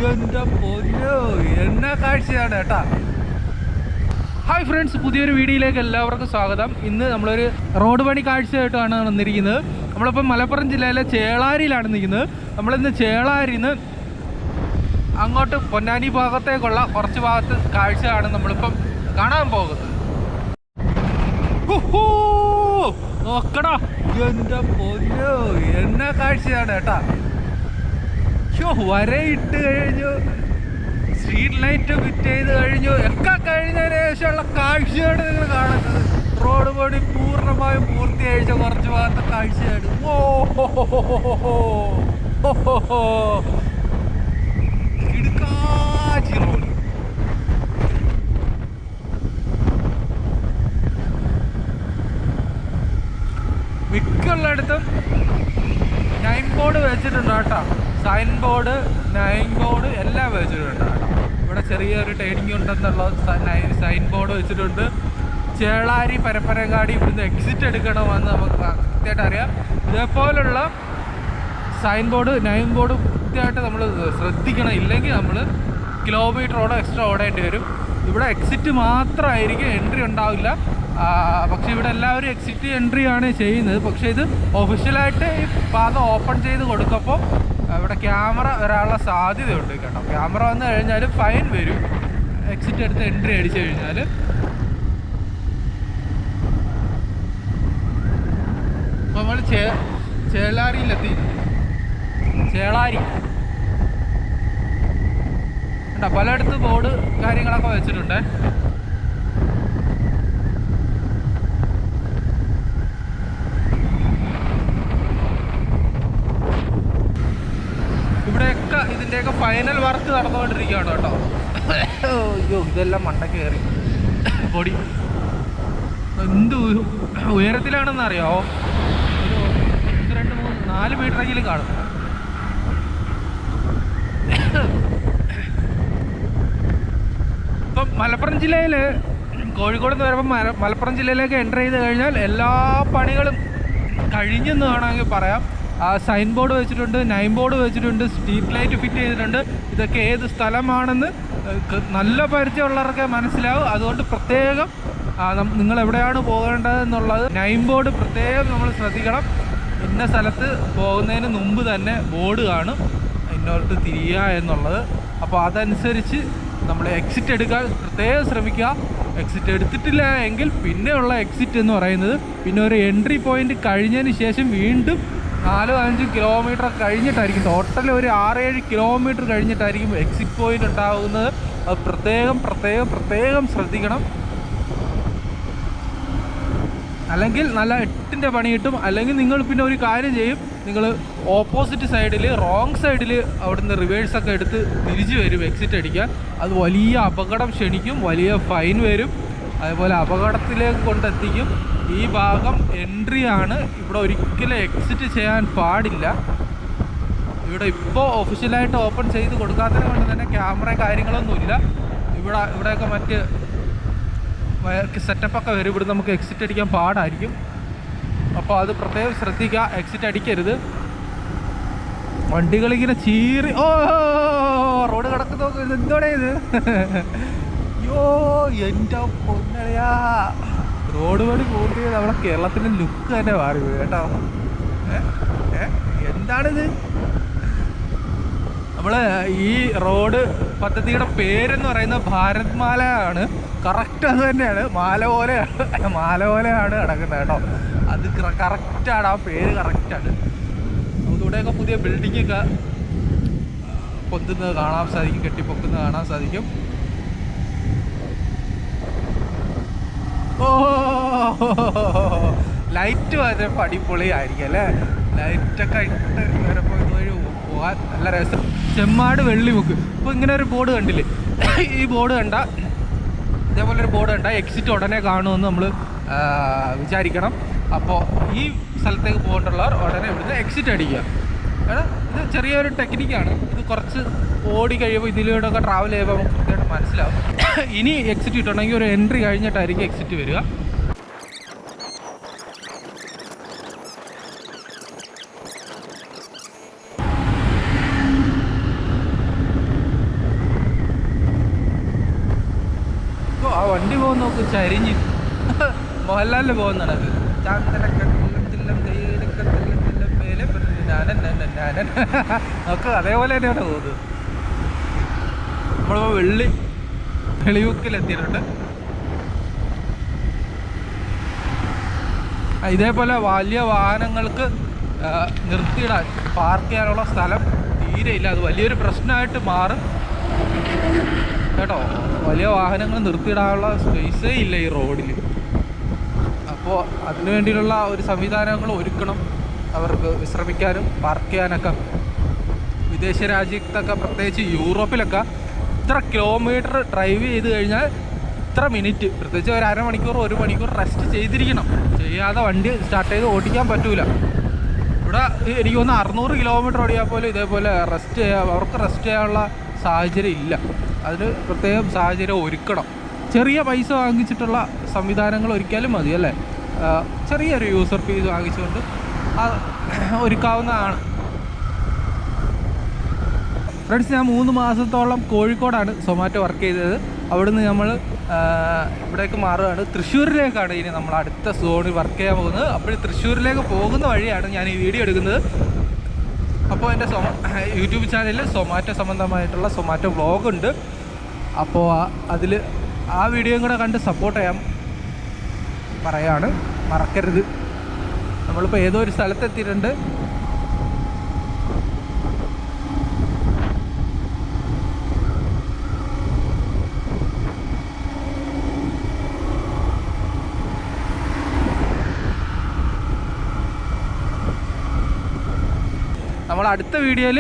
എൻ്റെ പൊന്നോ, എന്നാ കാഴ്ചയാണ് കേട്ടാ. ഹായ് ഫ്രണ്ട്സ്, പുതിയൊരു വീഡിയോയിലേക്ക് എല്ലാവർക്കും സ്വാഗതം. ഇന്ന് നമ്മളൊരു റോഡ് പണി കാഴ്ചയായിട്ടാണ് വന്നിരിക്കുന്നത്. നമ്മളിപ്പം മലപ്പുറം ജില്ലയിലെ ചേളാരിയിലാണ് നിൽക്കുന്നത്. നമ്മളിന്ന് ചേളാരിന്ന് അങ്ങോട്ട് പൊന്നാനി ഭാഗത്തേക്കുള്ള കുറച്ച് ഭാഗത്ത് കാഴ്ചയാണ് നമ്മളിപ്പം കാണാൻ പോകുന്നത്. നോക്കടാ, എൻ്റെ പൊന്നോ, എന്നാ കാഴ്ചയാണ് കേട്ടാ. വരയിട്ട് കഴിഞ്ഞു, സ്ട്രീറ്റ് ലൈറ്റ് ഫിറ്റ് ചെയ്ത് കഴിഞ്ഞു, ഒക്കെ കഴിഞ്ഞതിന് ശേഷമുള്ള കാഴ്ചയാണ് നിങ്ങൾ കാണുന്നത്. റോഡ് പണി പൂർണ്ണമായും പൂർത്തിയാഴ്ച കുറച്ച് ഭാഗത്തെ കാഴ്ചയാണ്. കിടുക്കാച്ചി റോഡ്. മിക്കുള്ളിടത്തും നൈൻ ബോർഡ് വെച്ചിട്ടുണ്ട് കേട്ടോ. സൈൻ ബോർഡ്, നൈൻ ബോർഡ് എല്ലാം വെച്ചിട്ടുണ്ട് കേട്ടോ. ഇവിടെ ചെറിയൊരു ട്രെയിനിങ് ഉണ്ടെന്നുള്ള സൈൻ ബോർഡ് വെച്ചിട്ടുണ്ട്. ചേളാരി പരപ്പനങ്ങാടി ഇവിടുന്ന് എക്സിറ്റ് എടുക്കണമെന്ന് നമുക്ക് കൃത്യമായിട്ട് അറിയാം. ഇതേപോലുള്ള സൈൻ ബോർഡ്, നൈൻ ബോർഡ് കൃത്യമായിട്ട് നമ്മൾ ശ്രദ്ധിക്കണം. ഇല്ലെങ്കിൽ നമ്മൾ കിലോമീറ്ററോടെ എക്സ്ട്രാ ഓടേണ്ടി വരും. ഇവിടെ എക്സിറ്റ് മാത്രമായിരിക്കും, എൻട്രി ഉണ്ടാവില്ല. പക്ഷേ ഇവിടെ എല്ലാവരും എക്സിറ്റ് എൻട്രി ആണ് ചെയ്യുന്നത്. പക്ഷേ ഇത് ഒഫീഷ്യലായിട്ട് ഈ പാത ഓപ്പൺ ചെയ്ത് കൊടുക്കുമ്പോൾ ഇവിടെ ക്യാമറ വരാനുള്ള സാധ്യതയുണ്ട് കേട്ടോ. ക്യാമറ വന്നു കഴിഞ്ഞാൽ ഫൈൻ വരും, എക്സിറ്റ് എടുത്ത് എൻട്രി അടിച്ചു കഴിഞ്ഞാൽ. അപ്പോൾ നമ്മൾ ചേളാരിയിലെത്തി. ചേളാരി കേട്ടോ, പലയിടത്ത് ബോർഡ് കാര്യങ്ങളൊക്കെ വെച്ചിട്ടുണ്ട്. ഇവിടെയൊക്കെ ഇതിൻ്റെയൊക്കെ ഫൈനൽ വർക്ക് നടന്നുകൊണ്ടിരിക്കുകയാണ് കേട്ടോ. അയ്യോ, ഇതെല്ലാം മണ്ട കയറി പൊടി. എന്ത് ഉയരത്തിലാണെന്ന് അറിയാമോ? ഒരു 2, 3, 4 മീറ്ററെങ്കിലും കാണും. ഇപ്പം മലപ്പുറം ജില്ലയിൽ, കോഴിക്കോട് നിന്ന് വരുമ്പം മലപ്പുറം ജില്ലയിലേക്ക് എൻ്റർ ചെയ്ത് കഴിഞ്ഞാൽ എല്ലാ പണികളും കഴിഞ്ഞെന്ന് വേണമെങ്കിൽ പറയാം. സൈൻ ബോർഡ് വെച്ചിട്ടുണ്ട്, നൈൻ ബോർഡ് വെച്ചിട്ടുണ്ട്, സ്ട്രീറ്റ് ലൈറ്റ് ഫിറ്റ് ചെയ്തിട്ടുണ്ട്. ഇതൊക്കെ ഏത് സ്ഥലമാണെന്ന് നല്ല പരിചയമുള്ളവർക്ക് മനസ്സിലാവും. അതുകൊണ്ട് പ്രത്യേകം നിങ്ങൾ എവിടെയാണ് പോകേണ്ടതെന്നുള്ളത് നൈൻ ബോർഡ് പ്രത്യേകം നമ്മൾ ശ്രദ്ധിക്കണം. ഇന്ന സ്ഥലത്ത് പോകുന്നതിന് മുമ്പ് തന്നെ ബോർഡ് കാണും, ഇന്നോട്ട് തിരിയുക എന്നുള്ളത്. അപ്പോൾ അതനുസരിച്ച് നമ്മൾ എക്സിറ്റ് എടുക്കാൻ പ്രത്യേകം ശ്രമിക്കുക. എക്സിറ്റ് എടുത്തിട്ടില്ല എങ്കിൽ പിന്നെയുള്ള എക്സിറ്റ് എന്ന് പറയുന്നത് പിന്നെ ഒരു എൻട്രി പോയിൻ്റ് കഴിഞ്ഞതിന് ശേഷം വീണ്ടും 4-5 കിലോമീറ്റർ കഴിഞ്ഞിട്ടായിരിക്കും, ടോട്ടൽ ഒരു 6-7 കിലോമീറ്റർ കഴിഞ്ഞിട്ടായിരിക്കും എക്സിറ്റ് പോയിൻ്റ് ഉണ്ടാകുന്നത്. അത് പ്രത്യേകം ശ്രദ്ധിക്കണം. അല്ലെങ്കിൽ നല്ല 8ൻ്റെ പണി കിട്ടും. അല്ലെങ്കിൽ നിങ്ങൾ പിന്നെ ഒരു കാര്യം ചെയ്യും, നിങ്ങൾ ഓപ്പോസിറ്റ് സൈഡിൽ, റോങ് സൈഡിൽ അവിടുന്ന് റിവേഴ്സൊക്കെ എടുത്ത് തിരിച്ചു വരും എക്സിറ്റ് അടിക്കാൻ. അത് വലിയ അപകടം ക്ഷണിക്കും, വലിയ ഫൈൻ വരും, അതേപോലെ അപകടത്തിലേക്ക് കൊണ്ടെത്തിക്കും. ഈ ഭാഗം എൻട്രി ആണ്, ഇവിടെ ഒരിക്കലും എക്സിറ്റ് ചെയ്യാൻ പാടില്ല. ഇവിടെ ഇപ്പോൾ ഒഫീഷ്യലായിട്ട് ഓപ്പൺ ചെയ്ത് കൊടുക്കാത്തത് കൊണ്ട് തന്നെ ക്യാമറ കാര്യങ്ങളൊന്നുമില്ല. ഇവിടെയൊക്കെ മറ്റ് സെറ്റപ്പൊക്കെ വരും. ഇവിടെ നമുക്ക് എക്സിറ്റ് അടിക്കാൻ പാടായിരിക്കും. അപ്പോൾ അത് പ്രത്യേകം ശ്രദ്ധിക്കുക, എക്സിറ്റ് അടിക്കരുത്. വണ്ടികളിങ്ങനെ ചീറി റോഡ് കിടക്കുന്ന എന്തോടെ ഇത്. അയ്യോ, എൻ്റെ പൊന്നയാ, റോഡ് പണി പൂർത്തിയായത് നമ്മുടെ കേരളത്തിൻ്റെ ലുക്ക് തന്നെ മാറി പോയി കേട്ടോ. എന്താണിത്? നമ്മൾ ഈ റോഡ് പദ്ധതിയുടെ പേരെന്ന് പറയുന്നത് ഭാരത് മാല ആണ്. കറക്റ്റ് അത് തന്നെയാണ്, മാല പോലെയാണ് കിടക്കുന്നത് കേട്ടോ. അത് കറക്റ്റാണ്, ആ പേര് കറക്റ്റാണ്. നമുക്കിവിടെയൊക്കെ പുതിയ ബിൽഡിങ്ങൊക്കെ പൊന്തുന്നത് കാണാൻ സാധിക്കും, കെട്ടിപ്പൊക്കുന്നത് കാണാൻ സാധിക്കും. ലൈറ്റ് വരുമ്പോൾ അടിപൊളിയായിരിക്കും അല്ലേ? ലൈറ്റൊക്കെ ഇട്ട് വരുമ്പോൾ ഇതുവഴി പോകാൻ നല്ല രസം. ചെമ്മാട് വെള്ളിമുക്ക്. ഇപ്പോൾ ഇങ്ങനെ ഒരു ബോർഡ് കണ്ടില്ലേ? ഈ ബോർഡ് കണ്ട, ഇതേപോലെ ഒരു ബോർഡ് കണ്ട എക്സിറ്റ് ഉടനെ കാണുമെന്ന് നമ്മൾ വിചാരിക്കണം. അപ്പോൾ ഈ സ്ഥലത്തേക്ക് പോകേണ്ടുള്ളവർ ഉടനെ ഇവിടുന്ന് എക്സിറ്റ് അടിക്കുക. ഇത് ചെറിയൊരു ടെക്നിക്കാണ്. ഇത് കുറച്ച് ഓടി കഴിയുമ്പോൾ ഇതിലൂടെയൊക്കെ ട്രാവൽ ചെയ്യുമ്പോൾ നമുക്ക് കൃത്യമായിട്ട് മനസ്സിലാവും. ഇനി എക്സിറ്റ് കിട്ടണമെങ്കിൽ ഒരു എൻട്രി കഴിഞ്ഞിട്ടായിരിക്കും എക്സിറ്റ് വരിക. വണ്ടി പോകുന്ന നോക്ക് ചരിഞ്ഞ് മോഹൻലാലിൽ പോകുന്നതാണ് നമുക്ക് അതേപോലെ തന്നെയാണ് പോകുന്നത്. നമ്മളിപ്പോൾ വെളിയൂക്കിലെത്തിയിട്ടുണ്ട്. ഇതേപോലെ വലിയ വാഹനങ്ങൾക്ക് നിർത്തിയിടാൻ പാർക്ക് ചെയ്യാനുള്ള സ്ഥലം തീരെയില്ല. അത് വലിയൊരു പ്രശ്നമായിട്ട് മാറും കേട്ടോ. വലിയ വാഹനങ്ങൾ നിർത്തിയിടാനുള്ള സ്പേസേ ഇല്ല ഈ റോഡിൽ. അപ്പോൾ അതിനു വേണ്ടിയിട്ടുള്ള ഒരു സംവിധാനങ്ങൾ ഒരുക്കണം അവർക്ക് വിശ്രമിക്കാനും പാർക്ക് ചെയ്യാനൊക്കെ. വിദേശ രാജ്യത്തൊക്കെ പ്രത്യേകിച്ച് യൂറോപ്പിലൊക്കെ ഇത്ര കിലോമീറ്റർ ഡ്രൈവ് ചെയ്ത് കഴിഞ്ഞാൽ ഇത്ര മിനിറ്റ്, പ്രത്യേകിച്ച് ഒരു അരമണിക്കൂർ 1 മണിക്കൂർ റെസ്റ്റ് ചെയ്തിരിക്കണം. ചെയ്യാതെ വണ്ടി സ്റ്റാർട്ട് ചെയ്ത് ഓടിക്കാൻ പറ്റൂല. ഇവിടെ എനിക്ക് തോന്നുന്നു 600 കിലോമീറ്റർ ഓടിയാൽ പോലും ഇതേപോലെ അവർക്ക് റെസ്റ്റ് ചെയ്യാനുള്ള സാഹചര്യം ഇല്ല. അതിന് പ്രത്യേകം സാഹചര്യം ഒരുക്കണം. ചെറിയ പൈസ വാങ്ങിച്ചിട്ടുള്ള സംവിധാനങ്ങൾ ഒരിക്കലും മതി അല്ലേ. ചെറിയൊരു യൂസർ ഫീസ് വാങ്ങിച്ചുകൊണ്ട് ഒരുക്കാവുന്നതാണ്. ഫ്രണ്ട്സ്, ഞാൻ 3 മാസത്തോളം കോഴിക്കോടാണ് സൊമാറ്റോ വർക്ക് ചെയ്തത്. അവിടുന്ന് നമ്മൾ ഇവിടേക്ക് മാറുകയാണ്. തൃശ്ശൂരിലേക്കാണ് ഇനി നമ്മൾ അടുത്ത സോണിൽ വർക്ക് ചെയ്യാൻ പോകുന്നത്. അപ്പോൾ തൃശ്ശൂരിലേക്ക് പോകുന്ന വഴിയാണ് ഞാൻ ഈ വീഡിയോ എടുക്കുന്നത്. അപ്പോൾ എൻ്റെ യൂട്യൂബ് ചാനലിൽ സൊമാറ്റോ സംബന്ധമായിട്ടുള്ള സൊമാറ്റോ വ്ളോഗുണ്ട്. അപ്പോൾ അതിൽ ആ വീഡിയോയും കൂടെ കണ്ട് സപ്പോർട്ട് ചെയ്യാൻ പറയാണ്, മറക്കരുത്. നമ്മളിപ്പോൾ ഏതോ ഒരു സ്ഥലത്തെത്തിയിട്ടുണ്ട്. നമ്മൾ അടുത്ത വീഡിയോയിൽ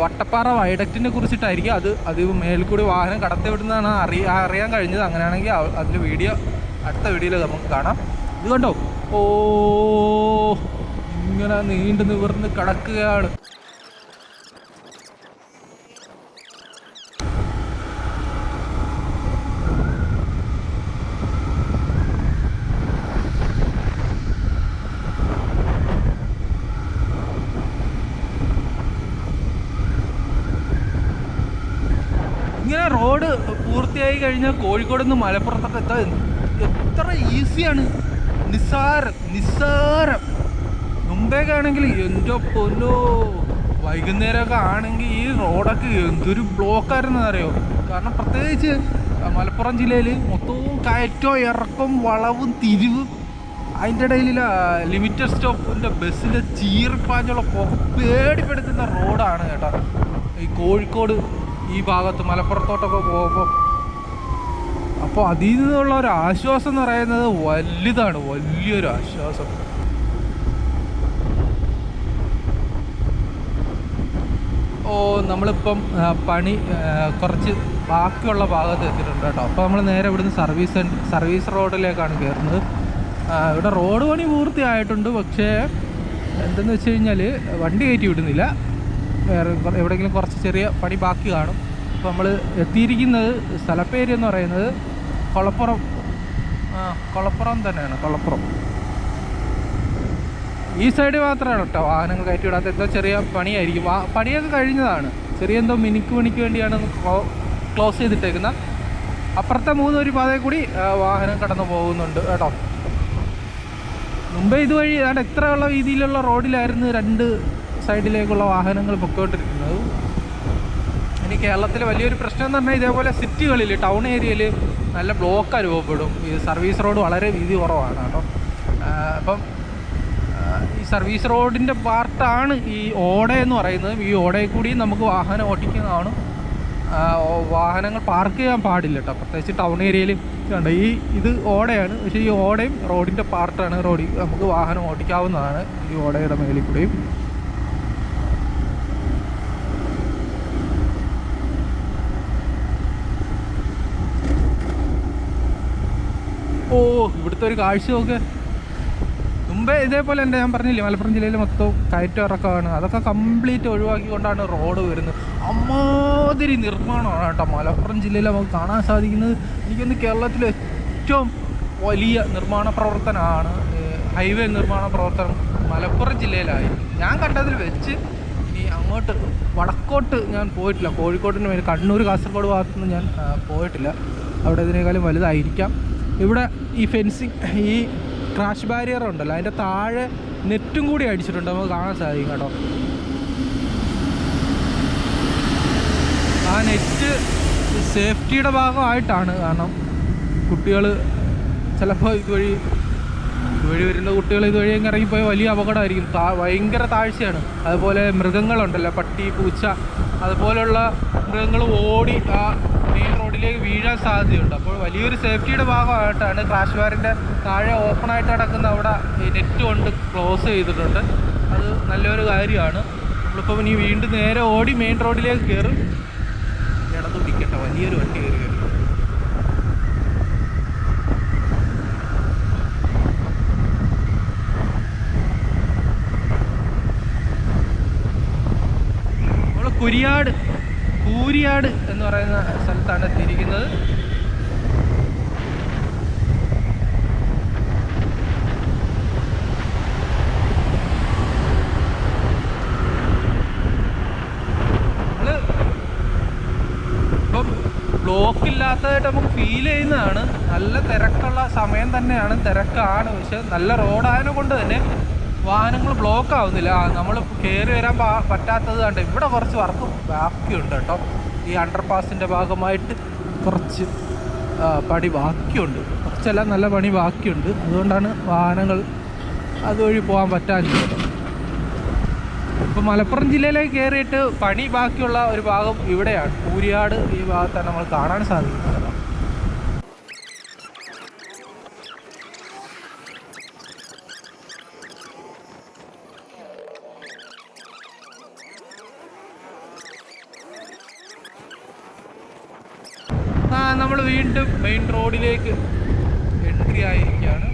വട്ടപ്പാറ വയഡക്റ്റിനെ കുറിച്ചിട്ടായിരിക്കും. അത് മേലിൽ കൂടി വാഹനം കടത്തി വിടുന്നതാണ് അറിയാൻ കഴിഞ്ഞത്. അങ്ങനെയാണെങ്കിൽ അതിൻ്റെ വീഡിയോ അടുത്ത വീഡിയോയിൽ നമുക്ക് കാണാം. ഇത് കണ്ടോ, ഓ ഇങ്ങനെ നീണ്ടു നിവർന്ന് കിടക്കുകയാണ്. ഇങ്ങനെ റോഡ് പൂർത്തിയായി കഴിഞ്ഞാൽ കോഴിക്കോട് നിന്ന് മലപ്പുറത്തൊക്കെ എത്താൻ എത്ര ഈസിയാണ്. നിസ്സാരം. മുമ്പേക്ക് ആണെങ്കിൽ എൻ്റെ പൊന്നോ, വൈകുന്നേരമൊക്കെ ആണെങ്കിൽ ഈ റോഡൊക്കെ എന്തൊരു ബ്ലോക്കായിരുന്നു അറിയോ. കാരണം പ്രത്യേകിച്ച് മലപ്പുറം ജില്ലയിൽ മൊത്തവും കയറ്റവും ഇറക്കം വളവും തിരിവും. അതിൻ്റെ ഇടയിൽ ലിമിറ്റഡ് സ്റ്റോപ്പിൻ്റെ ബസ്സിൻ്റെ ചീറിപ്പാഞ്ഞുള്ള പേടിപ്പെടുത്തുന്ന റോഡാണ് കേട്ടോ ഈ കോഴിക്കോട് ഈ ഭാഗത്ത് മലപ്പുറത്തോട്ടൊക്കെ പോകുമ്പോൾ. അപ്പോൾ അതിൽ നിന്നുള്ള ഒരു ആശ്വാസം എന്ന് പറയുന്നത് വലുതാണ്, വലിയൊരു ആശ്വാസം. നമ്മളിപ്പം പണി കുറച്ച് ബാക്കിയുള്ള ഭാഗത്ത് എത്തിയിട്ടുണ്ട് കേട്ടോ. അപ്പോൾ നമ്മൾ നേരെ ഇവിടുന്ന് സർവീസ് റോഡിലേക്കാണ് കയറുന്നത്. ഇവിടെ റോഡ് പണി പൂർത്തിയായിട്ടുണ്ട്. പക്ഷേ എന്തെന്ന് വെച്ച് കഴിഞ്ഞാൽ വണ്ടി കയറ്റി വിടുന്നില്ല. വേറെ എവിടെയെങ്കിലും കുറച്ച് ചെറിയ പണി ബാക്കി കാണും. അപ്പോൾ നമ്മൾ എത്തിയിരിക്കുന്നത് സ്ഥലപ്പേര് എന്ന് പറയുന്നത് കൊളപ്പുറം തന്നെയാണ്. കൊളപ്പുറം ഈ സൈഡ് മാത്രമാണ് കേട്ടോ വാഹനങ്ങൾ കയറ്റി വിടാത്ത. എന്തോ ചെറിയ പണിയായിരിക്കും. പണിയൊക്കെ കഴിഞ്ഞതാണ്. ചെറിയ എന്തോ മിനിക്ക് വേണ്ടിയാണ് ക്ലോസ് ചെയ്തിട്ടേക്കുന്നത്. അപ്പുറത്തെ 3 പാതയിൽ കൂടി വാഹനം കടന്നു പോകുന്നുണ്ട് കേട്ടോ. മുമ്പേ ഇതുവഴി എത്രയുള്ള രീതിയിലുള്ള റോഡിലായിരുന്നു 2 സൈഡിലേക്കുള്ള വാഹനങ്ങൾ പൊക്കോണ്ടിരിക്കുന്നത്. ഇനി കേരളത്തിലെ വലിയൊരു പ്രശ്നം എന്ന് പറഞ്ഞാൽ ഇതേപോലെ സിറ്റികളിൽ ടൗൺ ഏരിയയിൽ നല്ല ബ്ലോക്ക് അനുഭവപ്പെടും. ഈ സർവീസ് റോഡ് വളരെ വീതി കുറവാണ് കേട്ടോ. അപ്പം ഈ സർവീസ് റോഡിൻ്റെ പാർട്ടാണ് ഈ ഓട എന്ന് പറയുന്നത്. ഈ ഓടയിൽ കൂടി നമുക്ക് വാഹനം ഓടിക്കുന്നതാണ്. വാഹനങ്ങൾ പാർക്ക് ചെയ്യാൻ പാടില്ല കേട്ടോ, പ്രത്യേകിച്ച് ടൗൺ ഏരിയയിൽ. കണ്ടോ, ഇത് ഓടയാണ്. പക്ഷേ ഈ ഓടയും റോഡിൻ്റെ പാർട്ടാണ്. റോഡിൽ നമുക്ക് വാഹനം ഓടിക്കാവുന്നതാണ് ഈ ഓടയുടെ മേലിൽ കൂടിയും. ഇവിടുത്തെ ഒരു കാഴ്ച നോക്ക്. മുമ്പേ ഇതേപോലെ തന്നെ ഞാൻ പറഞ്ഞില്ലേ, മലപ്പുറം ജില്ലയിൽ മൊത്തം കയറ്റം ഇറക്കമാണ്. അതൊക്കെ കംപ്ലീറ്റ് ഒഴിവാക്കിക്കൊണ്ടാണ് റോഡ് വരുന്നത്. അമ്മാതിരി നിർമ്മാണമാണ് കേട്ടോ മലപ്പുറം ജില്ലയിൽ നമുക്ക് കാണാൻ സാധിക്കുന്നത്. എനിക്കൊന്ന് കേരളത്തിലെ ഏറ്റവും വലിയ നിർമ്മാണ പ്രവർത്തനമാണ് ഹൈവേ നിർമ്മാണ പ്രവർത്തനം മലപ്പുറം ജില്ലയിലായി ഞാൻ കണ്ടതിൽ വെച്ച്. ഇനി അങ്ങോട്ട് വടക്കോട്ട് ഞാൻ പോയിട്ടില്ല. കോഴിക്കോട്ടിന് മേലെ കണ്ണൂർ കാസർഗോഡ് ഭാഗത്തുനിന്ന് ഞാൻ പോയിട്ടില്ല. അവിടെ ഇതിനേക്കാളും വലുതായിരിക്കാം. ഇവിടെ ഈ ഫെൻസിങ്, ഈ ക്രാഷ് ബാരിയർ ഉണ്ടല്ലോ, അതിൻ്റെ താഴെ നെറ്റും കൂടി അടിച്ചിട്ടുണ്ട്, നമുക്ക് കാണാൻ സാധിക്കും കേട്ടോ. ആ നെറ്റ് സേഫ്റ്റിയുടെ ഭാഗമായിട്ടാണ്. കാരണം കുട്ടികൾ ചിലപ്പോൾ ഇതുവഴി വരുന്ന കുട്ടികൾ ഇതുവഴി ഇറങ്ങിപ്പോയി വലിയ അപകടമായിരിക്കും. ഭയങ്കര താഴ്ചയാണ്. അതുപോലെ മൃഗങ്ങളുണ്ടല്ലോ, പട്ടി, പൂച്ച, അതുപോലുള്ള മൃഗങ്ങൾ ഓടി ആ മെയിൻ റോഡിലേക്ക് വീഴാൻ സാധ്യതയുണ്ട്. അപ്പോൾ വലിയൊരു സേഫ്റ്റിയുടെ ഭാഗമായിട്ടാണ് ക്രാഷ് ബാരിൻ്റെ താഴെ ഓപ്പണായിട്ട് കിടക്കുന്ന അവിടെ ഈ നെറ്റ് കൊണ്ട് ക്ലോസ് ചെയ്തിട്ടുണ്ട്. അത് നല്ലൊരു കാര്യമാണ്. നമ്മളിപ്പോൾ ഇനി വീണ്ടും നേരെ ഓടി മെയിൻ റോഡിലേക്ക് കയറും. ഇടത് പിടിക്കട്ടെ, വലിയൊരു വണ്ടി കയറി വരും. നമ്മൾ കൂരിയാട് എന്ന് പറയുന്ന സ്ഥലത്താണ് എത്തിയിരിക്കുന്നത്. ഇപ്പം ബ്ലോക്ക് ഇല്ലാത്തതായിട്ട് നമുക്ക് ഫീൽ ചെയ്യുന്നതാണ്. നല്ല തിരക്കുള്ള സമയം തന്നെയാണ്, തിരക്കാണ്. പക്ഷെ നല്ല റോഡായതിനെ കൊണ്ട് തന്നെ വാഹനങ്ങൾ ബ്ലോക്ക് ആവുന്നില്ല. നമ്മൾ കയറി വരാൻ പറ്റാത്തത് കണ്ട് ഇവിടെ കുറച്ച് വർക്ക് ബാക്കിയുണ്ട് കേട്ടോ. ഈ അണ്ടർപാസിൻ്റെ ഭാഗമായിട്ട് കുറച്ച് പണി ബാക്കിയുണ്ട്. കുറച്ചെല്ലാം നല്ല പണി ബാക്കിയുണ്ട്. അതുകൊണ്ടാണ് വാഹനങ്ങൾ അതുവഴി പോകാൻ പറ്റാഞ്ഞത്. ഇപ്പോൾ മലപ്പുറം ജില്ലയിലേക്ക് കയറിയിട്ട് പണി ബാക്കിയുള്ള ഒരു ഭാഗം ഇവിടെയാണ്. കൂരിയാട് ഈ ഭാഗത്താണ് നമ്മൾ കാണാൻ സാധിക്കുന്നത്. നമ്മൾ വീണ്ടും മെയിൻ റോഡിലേക്ക് എൻട്രി ആയിരിക്കുകയാണ്.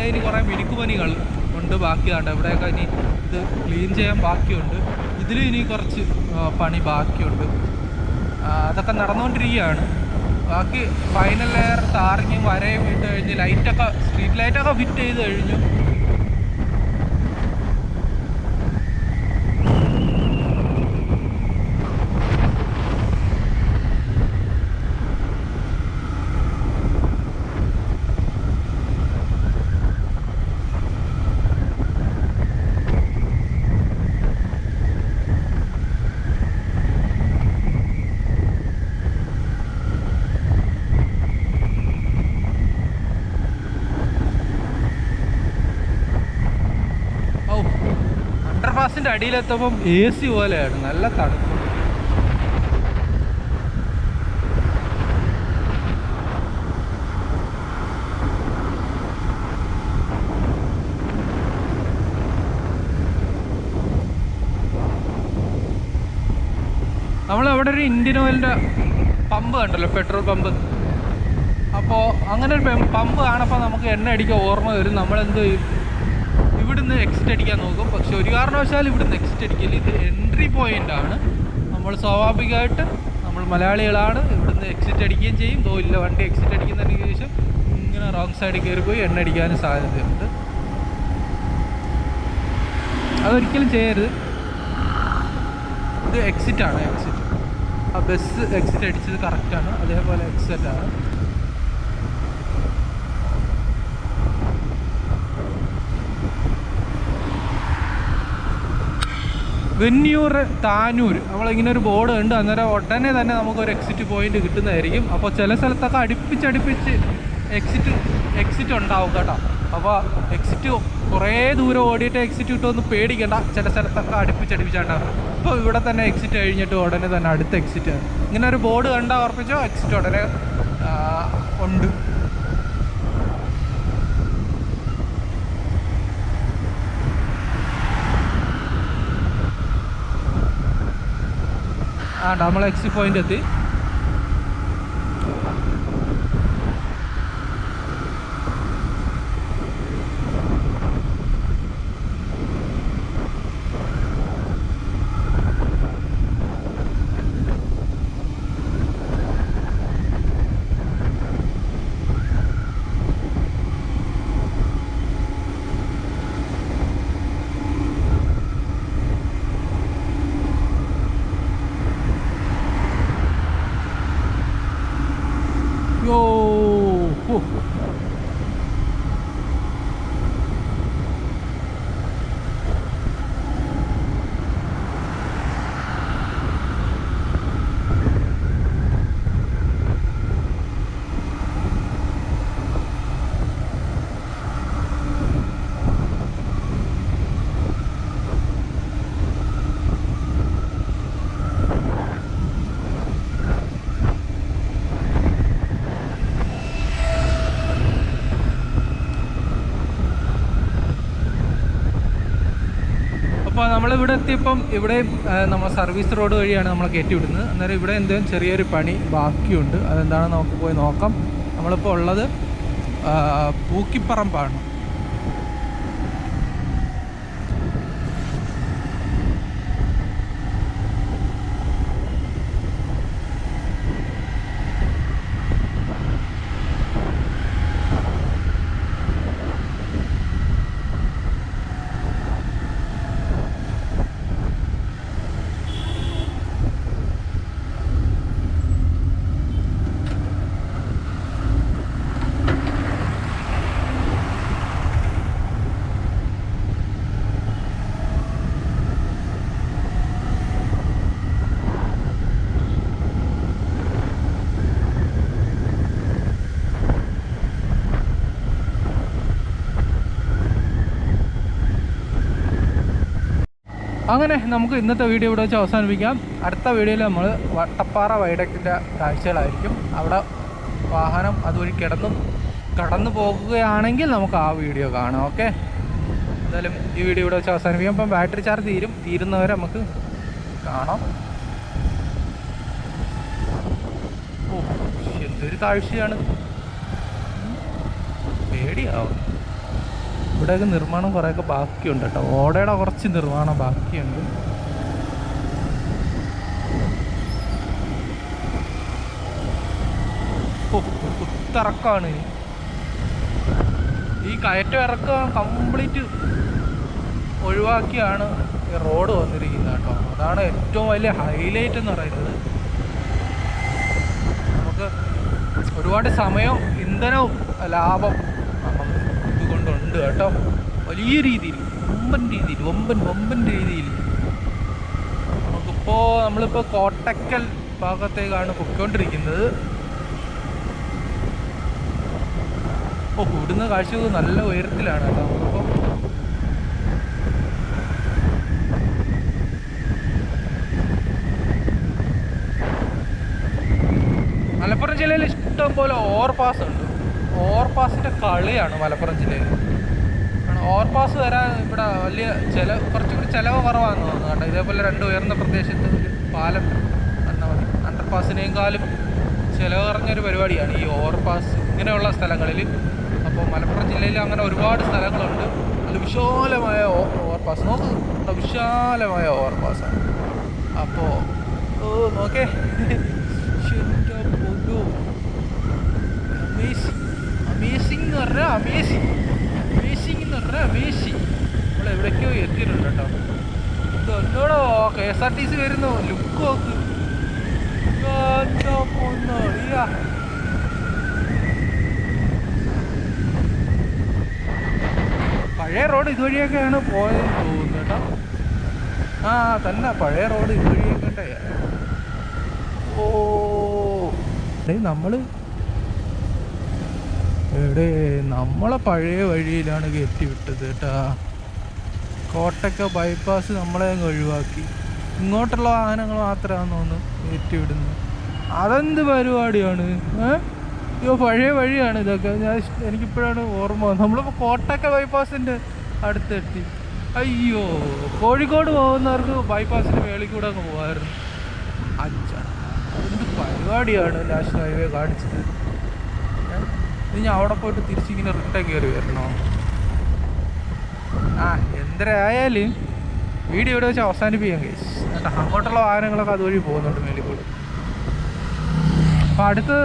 ഇനി കുറേ മിനുക്കുപണികൾ ഉണ്ട് ബാക്കിയാണ്. ഇവിടെയൊക്കെ ഇനി ഇത് ക്ലീൻ ചെയ്യാൻ ബാക്കിയുണ്ട്. ഇതിലും ഇനി കുറച്ച് പണി ബാക്കിയുണ്ട്. അതൊക്കെ നടന്നുകൊണ്ടിരിക്കുകയാണ്. ബാക്കി ഫൈനൽ ലെയർ ടാറിങ്ങും വരയും ഇട്ട് കഴിഞ്ഞ് ലൈറ്റൊക്കെ, സ്ട്രീറ്റ് ലൈറ്റൊക്കെ ഫിറ്റ് ചെയ്ത് കഴിഞ്ഞു. അണ്ടർപാസിൻ്റെ അടിയിലെത്തുമ്പം AC പോലെയാണ്, നല്ല തണുപ്പ്. നമ്മളവിടെ ഒരു ഇന്ത്യൻ ഓയിലിൻ്റെ പമ്പ് കണ്ടല്ലോ, പെട്രോൾ പമ്പ്. അപ്പോൾ അങ്ങനെ ഒരു പമ്പ് കാണപ്പോൾ നമുക്ക് എണ്ണ അടിക്കാൻ ഓർമ്മ വരും. നമ്മളെന്ത് ചെയ്യും, ഇവിടുന്ന് എക്സിറ്റ് അടിക്കാൻ നോക്കും. പക്ഷെ ഒരു കാരണവശാലും ഇവിടുന്ന് എക്സിറ്റ് അടിക്കില്ല. ഇത് എൻട്രി പോയിൻ്റാണ്. നമ്മൾ സ്വാഭാവികമായിട്ട് നമ്മൾ മലയാളികളാണ്, ഇവിടുന്ന് എക്സിറ്റ് അടിക്കുകയും ചെയ്യും. ഇല്ല, വണ്ടി എക്സിറ്റ് അടിക്കുന്നതിന് ശേഷം ഇങ്ങനെ റോങ് സൈഡിൽ കയറി പോയി എണ്ണ അടിക്കാനും സാധ്യതയുണ്ട്. അതൊരിക്കലും ചെയ്യരുത്. ഇത് എക്സിറ്റാണ്, എക്സിറ്റ്. ആ ബസ് എക്സിറ്റ് അടിച്ചത് കറക്റ്റാണ്, അതേപോലെ എക്സിറ്റാണ്. വെന്നിയൂർ, താനൂർ, നമ്മളിങ്ങനെ ഒരു ബോർഡ് ഉണ്ട്. അന്നേരം ഉടനെ തന്നെ നമുക്കൊരു എക്സിറ്റ് പോയിന്റ് കിട്ടുന്നതായിരിക്കും. അപ്പോൾ ചില സ്ഥലത്തൊക്കെ അടുപ്പിച്ചടുപ്പിച്ച് എക്സിറ്റ് ഉണ്ടാവും കേട്ടോ. അപ്പോൾ എക്സിറ്റ് കുറേ ദൂരം ഓടിയിട്ട് എക്സിറ്റ് കിട്ടുമെന്ന് പേടിക്കണ്ട. ചില സ്ഥലത്തൊക്കെ അടുപ്പിച്ചടുപ്പിച്ചുണ്ടാവും. ഇപ്പോൾ ഇവിടെ തന്നെ എക്സിറ്റ് കഴിഞ്ഞിട്ട് ഉടനെ തന്നെ അടുത്ത എക്സിറ്റ്. ഇങ്ങനെ ഒരു ബോർഡ് കണ്ടാൽ ഉറപ്പിച്ചോ എക്സിറ്റ് ഉടനെ ഉണ്ട്. നമ്മൾ എക്സിറ്റ് പോയിന്റ് എത്തി. അപ്പോൾ നമ്മളിവിടെ എത്തിയപ്പം ഇവിടെ നമ്മൾ സർവീസ് റോഡ് വഴിയാണ് നമ്മളെ കയറ്റി വിടുന്നത്. അന്നേരം ഇവിടെ എന്തെങ്കിലും ചെറിയൊരു പണി ബാക്കിയുണ്ട്. അതെന്താണെന്ന് നമുക്ക് പോയി നോക്കാം. നമ്മളിപ്പോൾ ഉള്ളത് പൂക്കിപ്പറമ്പാണ്. അങ്ങനെ നമുക്ക് ഇന്നത്തെ വീഡിയോ ഇവിടെ വെച്ച് അവസാനിപ്പിക്കാം. അടുത്ത വീഡിയോയിൽ നമ്മൾ വട്ടപ്പാറ വൈഡക്റ്റിൻ്റെ കാഴ്ചകളായിരിക്കും. അവിടെ വാഹനം അതുവഴി കടന്നു പോകുകയാണെങ്കിൽ നമുക്ക് ആ വീഡിയോ കാണാം. ഓക്കെ, എന്തായാലും ഈ വീഡിയോ ഇവിടെ വെച്ച് അവസാനിപ്പിക്കാം. അപ്പം ബാറ്ററി ചാർജ് തീരുന്നവരെ നമുക്ക് കാണാം. ഓ, എന്തൊരു കാഴ്ചയാണ്, പേടിയാവും. ഇവിടെയൊക്കെ നിർമ്മാണം കുറേയൊക്കെ ബാക്കിയുണ്ട് കേട്ടോ. ഓടയുടെ കുറച്ച് നിർമ്മാണം ബാക്കിയുണ്ട്. കുത്തിറക്കാണ് ഈ കയറ്റം ഇറക്കം കംപ്ലീറ്റ് ഒഴിവാക്കിയാണ് ഈ റോഡ് വന്നിരിക്കുന്നത് കേട്ടോ. അതാണ് ഏറ്റവും വലിയ ഹൈലൈറ്റ് എന്ന് പറയുന്നത്. നമുക്ക് ഒരുപാട് സമയവും ഇന്ധനവും ലാഭം ഇതുകൊണ്ടുണ്ട് കേട്ടോ. വലിയ രീതിയിൽ വമ്പൻ രീതിയിൽ നമ്മളിപ്പോൾ കോട്ടക്കൽ ഭാഗത്തേക്കാണ് പൊയ്ക്കൊണ്ടിരിക്കുന്നത്. ഇവിടുന്ന് കാഴ്ച നല്ല ഉയരത്തിലാണ് കേട്ടോ. നമുക്കിപ്പോൾ മലപ്പുറം ജില്ലയിൽ ഇഷ്ടം പോലെ ഓവർപാസ് ഉണ്ട്. ഓവർപാസിൻ്റെ കളിയാണ് മലപ്പുറം ജില്ലയിൽ. ഓവർപാസ് വരാൻ ഇവിടെ വലിയ കുറച്ചുകൂടി ചിലവ് കുറവാണെന്ന് തോന്നുന്നു കേട്ടോ. ഇതേപോലെ രണ്ട് ഉയർന്ന പ്രദേശത്ത് ഒരു പാലം എന്നാൽ മതി. അണ്ടർപാസിനേക്കാളും ചിലവ് കുറഞ്ഞൊരു പരിപാടിയാണ് ഈ ഓവർപാസ് ഇങ്ങനെയുള്ള സ്ഥലങ്ങളിൽ. അപ്പോൾ മലപ്പുറം ജില്ലയിൽ അങ്ങനെ ഒരുപാട് സ്ഥലങ്ങളുണ്ട്. അത് വിശാലമായ ഓവർപാസ് നോക്ക്, വിശാലമായ ഓവർപാസാണ്. അപ്പോൾ നോക്കേ, അമേസിങ് എന്ന് പറഞ്ഞാൽ അമേസിങ് എന്ന് പറഞ്ഞാൽ അമേസിങ്. നമ്മൾ എവിടേക്കോ എത്തിയിട്ടുണ്ട് കേട്ടോ. ഇത് എന്നോടോ KSRTC വരുന്നു, ലുക്ക് നോക്ക്. പഴയ റോഡ് ഇതുവഴിയൊക്കെയാണ് പോയതെന്ന് തോന്നുന്നു കേട്ടോ. ആ തന്നെ പഴയ റോഡ് ഇതുവഴിയൊക്കെ. നമ്മളെ പഴയ വഴിയിലാണ് കയറ്റി വിട്ടത് കേട്ടാ. കോട്ടക്ക ബൈപ്പാസ് നമ്മളെ അങ്ങ് ഒഴിവാക്കി. ഇങ്ങോട്ടുള്ള വാഹനങ്ങൾ മാത്രമാണെന്ന് തോന്നുന്നു കയറ്റി വിടുന്നത്. അതെന്ത് പരിപാടിയാണ്? അയ്യോ, പഴയ വഴിയാണ് ഇതൊക്കെ. എനിക്കിപ്പോഴാണ് ഓർമ്മ വന്നത്. നമ്മളിപ്പോൾ കോട്ടക്ക ബൈപ്പാസിൻ്റെ അടുത്തെത്തി. അയ്യോ, കോഴിക്കോട് പോകുന്നവർക്ക് ബൈപ്പാസിൻ്റെ മേളിൽ കൂടെ അങ്ങ് പോകാമായിരുന്നു. എന്ത് പരിപാടിയാണ് നാഷണൽ ഹൈവേ കാണിച്ചത്. ഇനി അവിടെ പോയിട്ട് തിരിച്ചിങ്ങനെ റിട്ടേൺ കയറി വരണോ? എന്തരായാലും വീഡിയോ ഇവിടെ വെച്ച് അവസാനിപ്പിക്കാം ഗൈസ്. എന്നിട്ട് അങ്ങോട്ടുള്ള വാഹനങ്ങളൊക്കെ അതുവഴി പോകുന്നുണ്ട് മേലിക്കൂടെ. അപ്പോൾ അടുത്ത്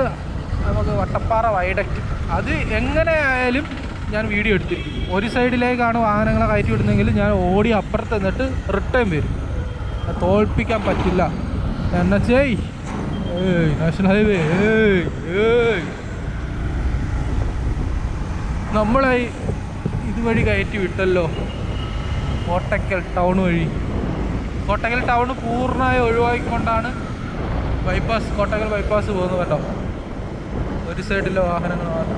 നമുക്ക് വട്ടപ്പാറ വൈഡക്റ്റ്. അത് എങ്ങനെയായാലും ഞാൻ വീഡിയോ എടുത്തിരിക്കും. ഒരു സൈഡിലേക്കാണ് വാഹനങ്ങളെ കയറ്റി വിടുന്നതെങ്കിൽ ഞാൻ ഓടി അപ്പുറത്ത് നിന്നിട്ട് റിട്ടേൺ വരും. തോൽപ്പിക്കാൻ പറ്റില്ല. NH national highway. നമ്മളായി ഇതുവഴി കയറ്റി വിട്ടല്ലോ, കോട്ടക്കൽ ടൗൺ വഴി. കോട്ടക്കൽ ടൗൺ പൂർണ്ണമായി ഒഴിവാക്കിക്കൊണ്ടാണ് കോട്ടക്കൽ ബൈപ്പാസ് പോകുന്നത് കേട്ടോ. ഒരു സൈഡിലെ വാഹനങ്ങൾ മാത്രം.